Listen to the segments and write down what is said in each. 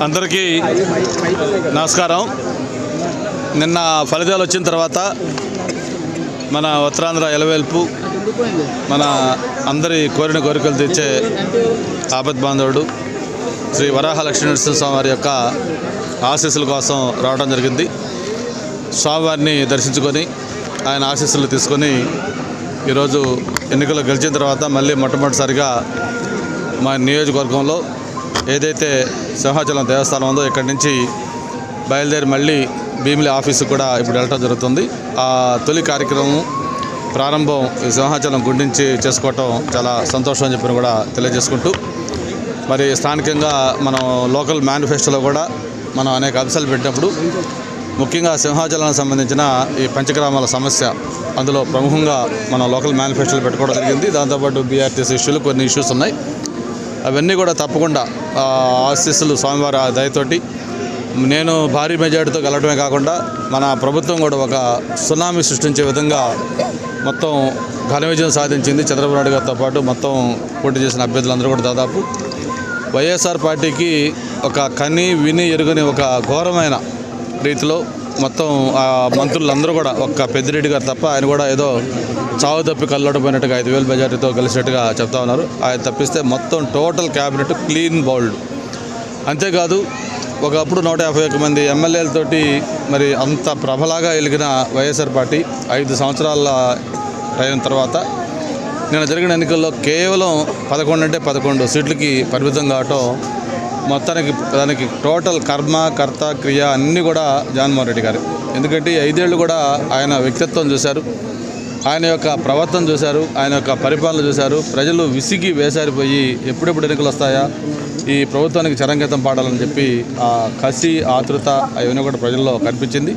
అందరికీ నమస్కారం. నిన్న ఫలితాలు వచ్చిన తర్వాత మన ఉత్తరాంధ్ర ఎలవేల్పు మన అందరి కోరిన కోరికలు తీర్చే ఆపద్బాంధవుడు శ్రీ వరాహ లక్ష్మీ నరసింహస్వామి వారి యొక్క ఆశీస్సుల కోసం రావడం జరిగింది. స్వామివారిని దర్శించుకొని ఆయన ఆశీస్సులు తీసుకొని ఈరోజు ఎన్నికల్లో గెలిచిన తర్వాత మళ్ళీ మొట్టమొదటిసారిగా మా నియోజకవర్గంలో ఏదైతే సింహాచలం దేవస్థానం ఉందో ఇక్కడి నుంచి బయలుదేరి మళ్ళీ భీమిలి ఆఫీసు కూడా ఇప్పుడు వెళ్ళటం జరుగుతుంది. ఆ తొలి కార్యక్రమం ప్రారంభం ఈ సింహాచలం గుండించి చేసుకోవటం చాలా సంతోషం అని చెప్పి కూడా తెలియజేసుకుంటూ, మరి స్థానికంగా మనం లోకల్ మేనిఫెస్టోలో కూడా మనం అనేక అంశాలు పెట్టినప్పుడు ముఖ్యంగా సింహాచలానికి సంబంధించిన ఈ పంచగ్రామాల సమస్య అందులో ప్రముఖంగా మనం లోకల్ మేనిఫెస్టోలు పెట్టుకోవడం జరిగింది. దాంతోపాటు బీఆర్టీసీ ఇష్యూలు కొన్ని ఇష్యూస్ ఉన్నాయి. అవన్నీ కూడా తప్పకుండా ఆశీస్సులు స్వామివారి దయతోటి నేను భారీ మెజార్టీతో గెలవడమే కాకుండా మన ప్రభుత్వం కూడా ఒక సునామీ సృష్టించే విధంగా మొత్తం ఘన విజయం సాధించింది. చంద్రబాబు నాయుడు గారితో పాటు మొత్తం పోటీ చేసిన అభ్యర్థులందరూ కూడా దాదాపు వైఎస్ఆర్ పార్టీకి ఒక కని విని ఎరుగని ఒక ఘోరమైన రీతిలో మొత్తం మంత్రులందరూ కూడా ఒక్క పెద్దిరెడ్డి గారు తప్ప ఆయన కూడా ఏదో చావు తప్పి కళ్ళోడిపోయినట్టుగా 5,000 మెజార్టీతో గెలిచినట్టుగా చెప్తా ఉన్నారు. ఆయన తప్పిస్తే మొత్తం టోటల్ క్యాబినెట్ క్లీన్ బౌల్డ్. అంతేకాదు ఒకప్పుడు 151 మంది ఎమ్మెల్యేలతోటి మరి అంత ప్రభలాగా వెలిగిన వైఎస్ఆర్ పార్టీ 5 సంవత్సరాల అయిన తర్వాత నిన్న జరిగిన ఎన్నికల్లో కేవలం 11 అంటే 11 సీట్లకి పరిమితం కావటం మొత్తానికి దానికి టోటల్ కర్మ కర్త క్రియ అన్నీ కూడా జగన్మోహన్ రెడ్డి గారు. ఎందుకంటే 5 ఏళ్ళు కూడా ఆయన వ్యక్తిత్వం చూశారు, ఆయన యొక్క ప్రవర్తన చూశారు, ఆయన యొక్క పరిపాలన చూశారు. ప్రజలు విసిగి వేసారిపోయి ఎప్పుడెప్పుడు ఎన్నికలు వస్తాయా, ఈ ప్రభుత్వానికి చరంగీతం పాడాలని చెప్పి ఆ కసి ఆతృత అవన్నీ కూడా ప్రజల్లో కనిపించింది.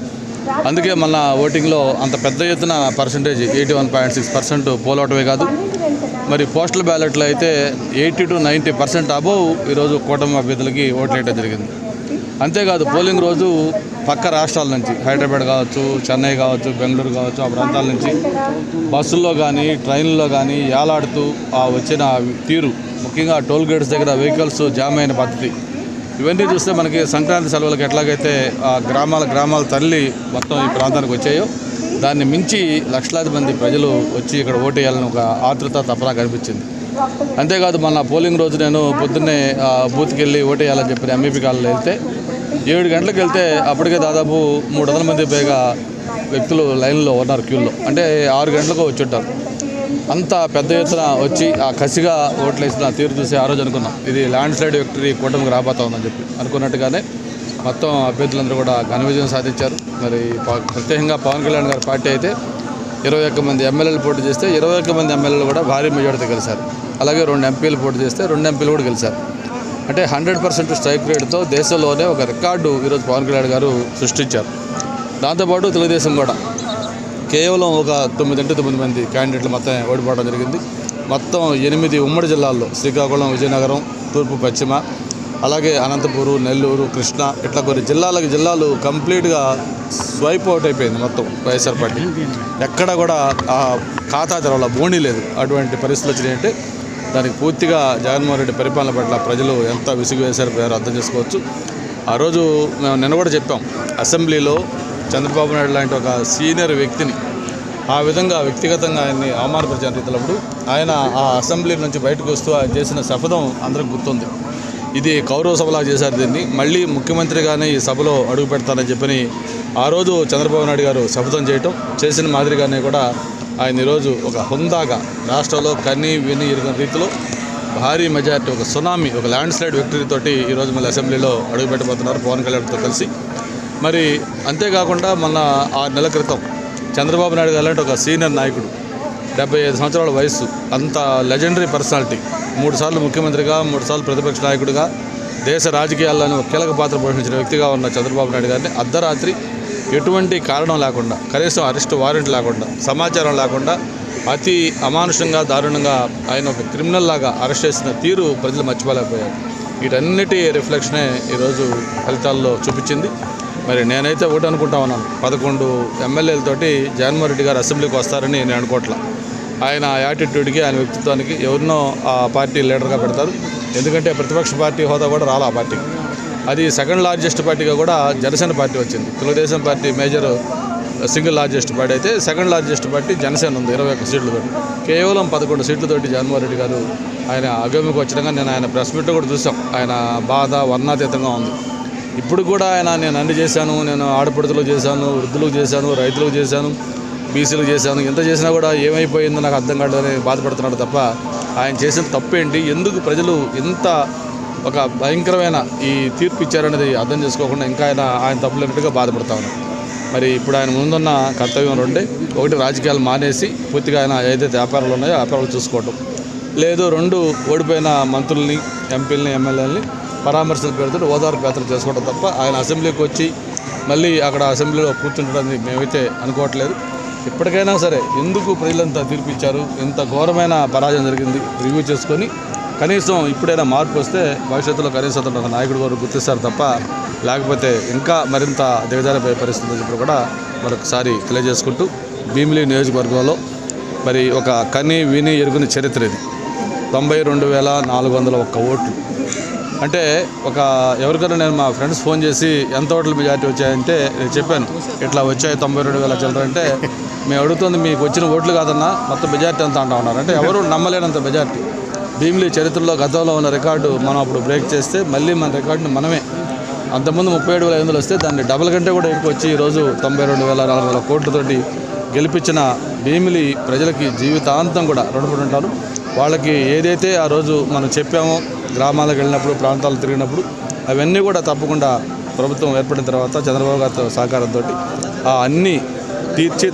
అందుకే మన ఓటింగ్లో అంత పెద్ద ఎత్తున పర్సంటేజ్ 81.6% పోల్ అవటమే కాదు, మరి పోస్టల్ బ్యాలెట్లో అయితే 80 to 90% అబోవ్ ఈరోజు కూటమి అభ్యర్థులకి ఓట్లు వేయడం జరిగింది. అంతేకాదు పోలింగ్ రోజు పక్క రాష్ట్రాల నుంచి హైదరాబాద్ కావచ్చు, చెన్నై కావచ్చు, బెంగళూరు కావచ్చు, ఆ ప్రాంతాల నుంచి బస్సుల్లో కానీ ట్రైన్లో కానీ ఏలాడుతూ వచ్చిన తీరు, ముఖ్యంగా టోల్ గేట్స్ దగ్గర వెహికల్స్ జామ్ అయిన పద్ధతి, ఇవన్నీ చూస్తే మనకి సంక్రాంతి సెలవులకు ఎట్లాగైతే గ్రామాల తరలి మొత్తం ఈ ప్రాంతానికి వచ్చాయో దాన్ని మించి లక్షలాది మంది ప్రజలు వచ్చి ఇక్కడ ఓటు వేయాలని ఒక ఆతృత తపన కనిపించింది. అంతేకాదు మన పోలింగ్ రోజు నేను పొద్దున్నే బూత్కి వెళ్ళి ఓటు వేయాలని చెప్పిన ఎంఈపీ కాలంలో వెళ్తే 7 గంటలకు వెళ్తే అప్పటికే దాదాపు 300 మంది పైగా వ్యక్తులు లైన్లో ఉన్నారు, క్యూల్లో. అంటే 6 గంటలకు వచ్చి ఉంటారు. అంత పెద్ద ఎత్తున వచ్చి ఆ కసిగా ఓట్లు వేసిన తీరు చూసి ఆ రోజు అనుకున్నాం ఇది ల్యాండ్ స్లైడ్ విక్టరీ కూటమికి రాబోతా ఉందని చెప్పి అనుకున్నట్టుగానే మొత్తం అభ్యర్థులందరూ కూడా ఘన విజయం సాధించారు. మరి ప్రత్యేకంగా పవన్ కళ్యాణ్ గారి పార్టీ అయితే 21 మంది ఎమ్మెల్యేలు పోటీ చేస్తే 21 మంది ఎమ్మెల్యేలు కూడా భారీ మెజార్టీతో గెలిచారు. అలాగే 2 ఎంపీలు పోటీ చేస్తే 2 ఎంపీలు కూడా గెలిచారు. అంటే 100% స్ట్రైక్ రేట్తో దేశంలోనే ఒక రికార్డు ఈరోజు పవన్ కళ్యాణ్ గారు సృష్టించారు. దాంతోపాటు తెలుగుదేశం కూడా కేవలం ఒక 9 మంది క్యాండిడేట్లు మొత్తం ఓడిపోవడం జరిగింది. మొత్తం 8 ఉమ్మడి జిల్లాల్లో శ్రీకాకుళం, విజయనగరం, తూర్పు పశ్చిమ, అలాగే అనంతపురం, నెల్లూరు, కృష్ణా, ఇట్లా కొన్ని జిల్లాలు కంప్లీట్గా స్వైప్ అవుట్ అయిపోయింది మొత్తం వైఎస్ఆర్ పార్టీ. ఎక్కడ కూడా ఖాతా తెరవల బోణీ లేదు. అటువంటి పరిస్థితులు వచ్చినాయంటే దానికి పూర్తిగా జగన్మోహన్ రెడ్డి పరిపాలన పట్ల ప్రజలు ఎంత విసుగు వేసారిపోయారో అర్థం చేసుకోవచ్చు. ఆ రోజు మేము నిన్న కూడా చెప్పాం, అసెంబ్లీలో చంద్రబాబు నాయుడు లాంటి ఒక సీనియర్ వ్యక్తిని ఆ విధంగా వ్యక్తిగతంగా ఆయన్ని అవమానపరిచిన రీతిలో ఆయన ఆ అసెంబ్లీ నుంచి బయటకు వస్తూ ఆయన చేసిన శపథం అందరికి గుర్తుంది. ఇది కౌరవ సభలా చేశారు. దీన్ని మళ్ళీ ముఖ్యమంత్రిగానే ఈ సభలో అడుగు పెడతానని చెప్పని ఆ రోజు చంద్రబాబు నాయుడు గారు శపథం చేసిన మాదిరిగానే కూడా ఆయన ఈరోజు ఒక హుందాగా రాష్ట్రంలో కని విని ఎరుగిన రీతిలో భారీ మెజార్టీ, ఒక సునామీ, ఒక ల్యాండ్ స్లైడ్ విక్టరీ తోటి ఈరోజు మళ్ళీ అసెంబ్లీలో అడుగు పెట్టబోతున్నారు పవన్ కళ్యాణ్తో కలిసి. మరి అంతేకాకుండా మొన్న 6 నెలల క్రితం చంద్రబాబు నాయుడు గారు లాంటి ఒక సీనియర్ నాయకుడు, 75 సంవత్సరాల వయసు, అంత లెజెండరీ పర్సనాలిటీ, 3 సార్లు ముఖ్యమంత్రిగా, 3 సార్లు ప్రతిపక్ష నాయకుడిగా దేశ రాజకీయాల్లోనే ఒక కీలక పాత్ర పోషించిన వ్యక్తిగా ఉన్న చంద్రబాబు నాయుడు గారిని అర్ధరాత్రి ఎటువంటి కారణం లేకుండా, కనీసం అరెస్ట్ వారెంట్ లేకుండా, సమాచారం లేకుండా అతి అమానుషంగా దారుణంగా ఆయన ఒక క్రిమినల్ లాగా అరెస్ట్ చేసిన తీరు ప్రజలు మర్చిపోలేకపోయారు. వీటన్నిటి రిఫ్లెక్షనే ఈరోజు ఫలితాల్లో చూపించింది. మరి నేనైతే ఒకటి అనుకుంటా ఉన్నాను, 11 ఎమ్మెల్యేలతోటి జగన్మోహన్ రెడ్డి గారు అసెంబ్లీకి వస్తారని నేను అనుకోవట్లా. ఆయన యాటిట్యూడ్కి, ఆయన వ్యక్తిత్వానికి ఎవరినో ఆ పార్టీ లీడర్గా పెడతారు. ఎందుకంటే ప్రతిపక్ష పార్టీ హోదా కూడా రాలా ఆ పార్టీకి. అది సెకండ్ లార్జెస్ట్ పార్టీగా కూడా జనసేన పార్టీ వచ్చింది. Telugu Desam party major single largest party అయితే సెకండ్ లార్జెస్ట్ పార్టీ జనసేన ఉంది 21 సీట్లతో. కేవలం 11 సీట్లతోటి జగన్మోహన్ రెడ్డి గారు ఆయన అగమ్యకు వచ్చడంగా నేను ఆయన ప్రెస్ మీట్లో కూడా చూసాం. ఆయన బాధ వర్ణాతీతంగా ఉంది. ఇప్పుడు కూడా ఆయన నేను అన్ని చేశాను, నేను ఆడపడుతులకు చేశాను, వృద్ధులకు చేశాను, రైతులకు చేశాను, బీసీలకు చేశాను, ఎంత చేసినా కూడా ఏమైపోయిందో నాకు అర్థం కాలేదని బాధపడుతున్నాడు తప్ప ఆయన చేసిన తప్పేంటి, ఎందుకు ప్రజలు ఇంత ఒక భయంకరమైన ఈ తీర్పు ఇచ్చారనేది అర్థం చేసుకోకుండా ఇంకా ఆయన తప్పులేనట్టుగా బాధపడతా ఉన్నారు. మరి ఇప్పుడు ఆయన ముందున్న కర్తవ్యం రెండే: ఒకటి రాజకీయాలు మానేసి పూర్తిగా ఆయన ఏదైతే వ్యాపారాలు ఉన్నాయో వ్యాపారాలు చూసుకోవటం, లేదు రెండు ఓడిపోయిన మంత్రుల్ని, ఎంపీలని, ఎమ్మెల్యేలని పరామర్శల పేరుతో ఓదార్పు యాత్ర చేసుకోవడం తప్ప ఆయన అసెంబ్లీకి వచ్చి మళ్ళీ అక్కడ అసెంబ్లీలో కూర్చుంటడానికి మేమైతే అనుకోవట్లేదు. ఇప్పటికైనా సరే ఎందుకు ప్రజలంతా తీర్పు ఇచ్చారు, ఇంత ఘోరమైన పరాజయం జరిగింది రివ్యూ చేసుకొని కనీసం ఇప్పుడైనా మార్పు వస్తే భవిష్యత్తులో కనీసం అతను ఒక నాయకుడు గారు గుర్తిస్తారు తప్ప లేకపోతే ఇంకా మరింత దిగజారిపోయే పరిస్థితి ఇప్పుడు కూడా మరొకసారి తెలియజేసుకుంటూ, భీమిలి నియోజకవర్గంలో మరి ఒక కని విని ఎరుగుని చరిత్ర ఇది. 92,401 ఓట్లు అంటే ఒక ఎవరికైనా నేను మా ఫ్రెండ్స్ ఫోన్ చేసి ఎంత ఓట్ల మెజార్టీ వచ్చాయంటే నేను చెప్పాను ఇట్లా వచ్చాయి 92,000 చిల్లర అంటే మేము అడుగుతుంది మీకు వచ్చిన ఓట్లు కాదన్నా మొత్తం మెజార్టీ అంతా అంటా ఉన్నారు. అంటే ఎవరు నమ్మలేనంత మెజార్టీ. భీమిలి చరిత్రలో గతంలో ఉన్న రికార్డు మనం అప్పుడు బ్రేక్ చేస్తే మళ్ళీ మన రికార్డుని మనమే అంతకుముందు 37,500 వస్తే దాన్ని డబల్ కంటే కూడా ఎక్కువ వచ్చి ఈరోజు 92,400 కోట్లతోటి గెలిపించిన భీమిలి ప్రజలకి జీవితాంతం కూడా రుణపడి ఉంటారు. వాళ్ళకి ఏదైతే ఆ రోజు మనం చెప్పామో గ్రామాలకు వెళ్ళినప్పుడు, ప్రాంతాలు తిరిగినప్పుడు అవన్నీ కూడా తప్పకుండా ప్రభుత్వం ఏర్పడిన తర్వాత చంద్రబాబు గారితో సహకారంతో అన్నీ తీర్చి